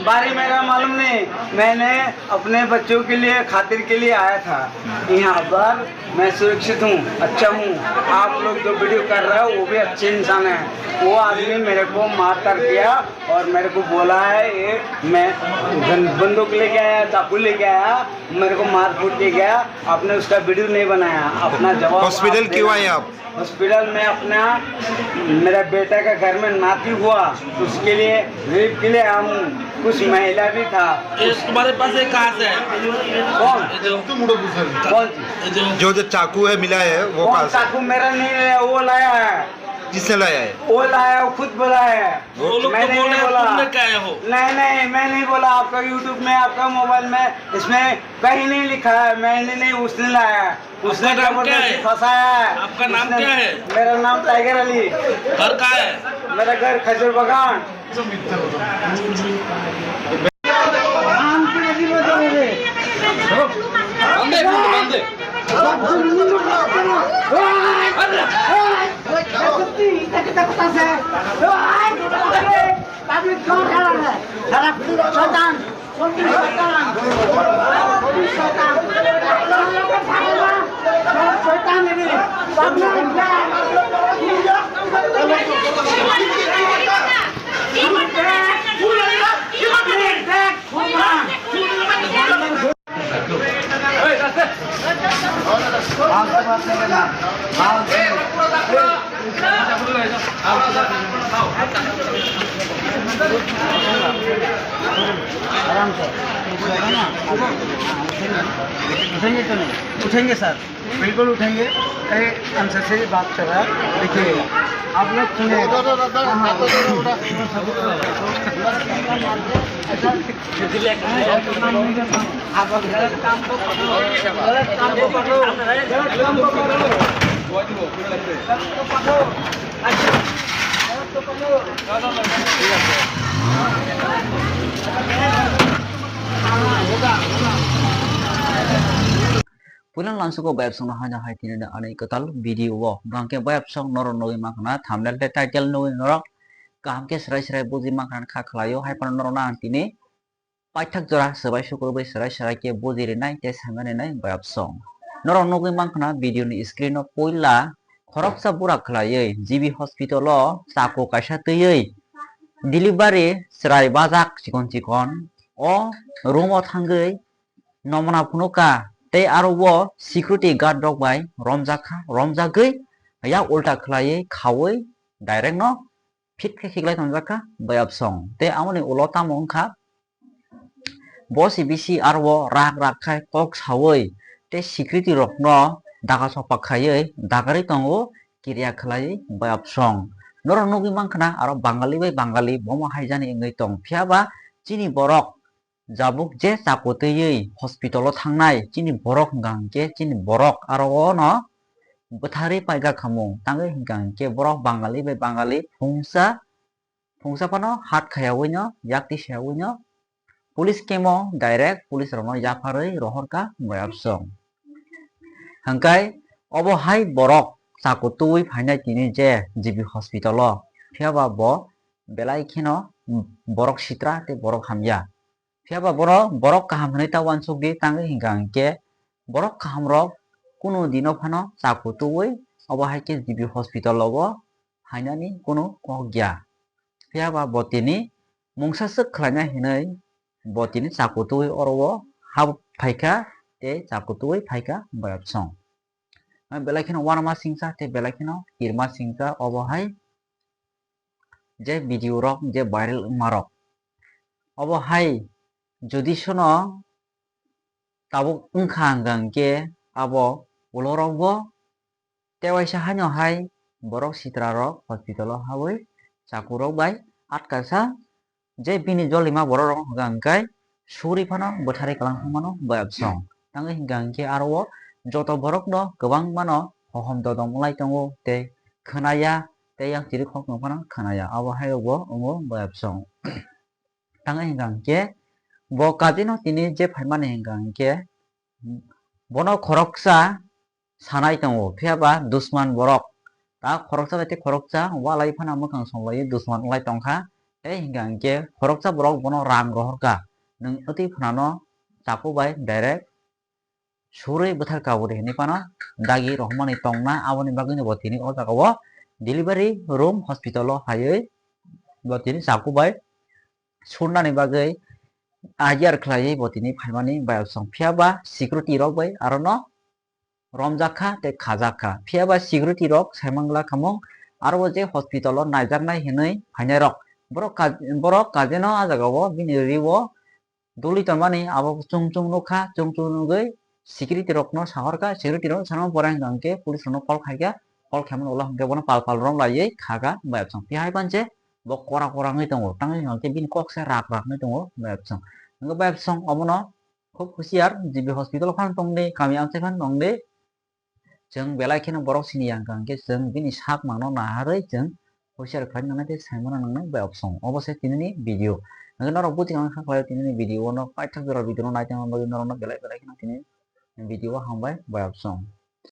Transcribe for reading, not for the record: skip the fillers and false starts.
बारी मेरा मालूम नहीं। मैंने अपने बच्चों के लिए खातिर के लिए आया था यहाँ पर। मैं सुरक्षित हूँ, अच्छा हूँ। आप लोग जो वीडियो कर रहे हो वो भी अच्छे इंसान हैं। वो आदमी मेरे को मार कर दिया और मेरे को बोला है ये मैं बंदूक लेके आया, चाकू लेके आया, मेरे को मार फूट के गया। आपने उसका वीडियो नहीं बनाया। अपना जवाब हॉस्पिटल क्यों आए आप? हॉस्पिटल में अपना मेरा बेटा का घर में नाती हुआ, उसके लिए रेप के लिए आया हूँ। कुछ महिला भी था। तुम्हारे पास एक कहाँ से है? कौन जो चाकू है मिला है वो कहाँ से? चाकू मेरा नहीं है, वो लाया है। किसने लाया है? वो लाया, वो खुद बोला है। वो लोग मैंने तो बोल नहीं रहे बोला। हैं तुमने क्या है हो? नहीं मैं नहीं बोला। आपका यूट्यूब में, आपका मोबाइल में, इसमें कहीं नहीं लिखा है। मैंने नहीं, उसने लाया है। उसने आपका नाम क्या है? फंसाया है। आपका नाम क्या है? मेरा नाम टाइगर अली। घर कहाँ है? मेरा घर खजूर बगान। आराम से उठेंगे तो नहीं? उठेंगे सर, बिल्कुल उठेंगे। आंसर से बात कर रहा है, देखिए आप लोग सुने। आप गलत काम को पकड़ो, गलत काम को पकड़ो, गलत काम को पकड़ो, गलत को पकड़ो। अच्छा, गलत को पकड़ो। Pulang langsung ke web song hanya hai tin ane ketal video wo bangke web song noro noi makna thumbnail te title noi norok kam ke serai buji makna kha khlayo hai pan noro na tini paithak jora sebai sukur bai serai ke buji re nai te samane nai web song noro noi makna video ni screen no poila khorok sa bura khlaye GB hospital o sako kaisa teyei delivery serai bajak chikon o room o thangei nomona phunoka tei aro wo security guard rok bai romjagoi ya ulta khlai khawoi direct no fit khe khiklai tongjaka bayap song tei amoni ulota mongkha bo CBC aro wo rak khai kok sawoi tei security rok no daga sopak khaioi dagari tongo kirya khlai bayap song noro nogi mangkhana aro bangali bai bangali bomo haijani ngai tong phiaba chini borok jabuk je chakoteyei hospital o thangnai chini borok hingkangke chini borok aro no bwthari paiga khamung tangai hingkangke borok bangali bai bangali phungsa pano hat khayawui no yakti sayawui no police kemo direct police rok no yafarei rohorka bayap song hangkai obo hai borok chakotui phainai tini je GB hospital o phiaba bo belai kheno borok sitra te borok hamya phiaba borok kaham hwnai ta wansukdi tangai hingkangke borok kaham rok kuno dino phano chakotui obo hai ke GB hospital o hainani kuno kogya phiaba botini mungsasuk khlaina hinai botini chakotui oro hab phaika te chakotui phaika bayap song belai kheno warma singsa te belai kheno irma singsa obo hai je video rok je viral marok obo hai যদি শোনো তাবো উংখা hangkangke abo ulorok bo tewaisa hanyo hai borok sitra rok hospital o hawi chaku rok bai atkasa je bini jolima borok rok hingkai suri phano bothari kalang mano bayapsong tangi hingkhe aro joto borok no gobang mano hohom dodong lai tongo tei khanaya tei yang tiri khok no phano khanaya abo hayogo ongo bayapsong tangi hingkhe bo kaji no tini je phaimani hingkhe bono khoroksa sanai tongo phiaba dusman borok ta khoroksa baite khoroksa walai phana mukhang songlai dusman lai tongkha tei hingkhe khoroksa borok bono rang rohorka nung oti phanano chaku bai direct suri bothar kaburi hini pano dagi rohmani tongna aboni bagui no botini o jaga o delivery room hospital o hayoi botini chaku bai surnani bagui ajar khlaioi botini phaimani bayapsong phiaba security rok bai arono romjakha tei khajaka phiaba security rok saimangla khamong aro je hospital o naijaknai hinui phainai rok borok kaje no a jaga o bini riwo duli tonmani abo chung nukha chung nugui security rok no sahorka security rok sanam porang hingkhe police no call khaika call khaimani ulah hingkhe bono pal rom laioi khaga bayapsong phihai panche bo kora ngui tongo tangi hingkhe bini kokse rak ngui tongo bayapsong hingkhe bayapsong omono khub husiar jibi hospital phan tongni kami amchai phan tongni जों belai kheno borok sini hingkhe जों bini sak mangno naharoi जों husiar khlai nangnai tei saimano nangnai bayapsong obose tinini video hingkhe norok buti ang khaklai tinini video no paithak jora video no naitongma bagui norok no belai kheno tini video o hangbai bayapsong।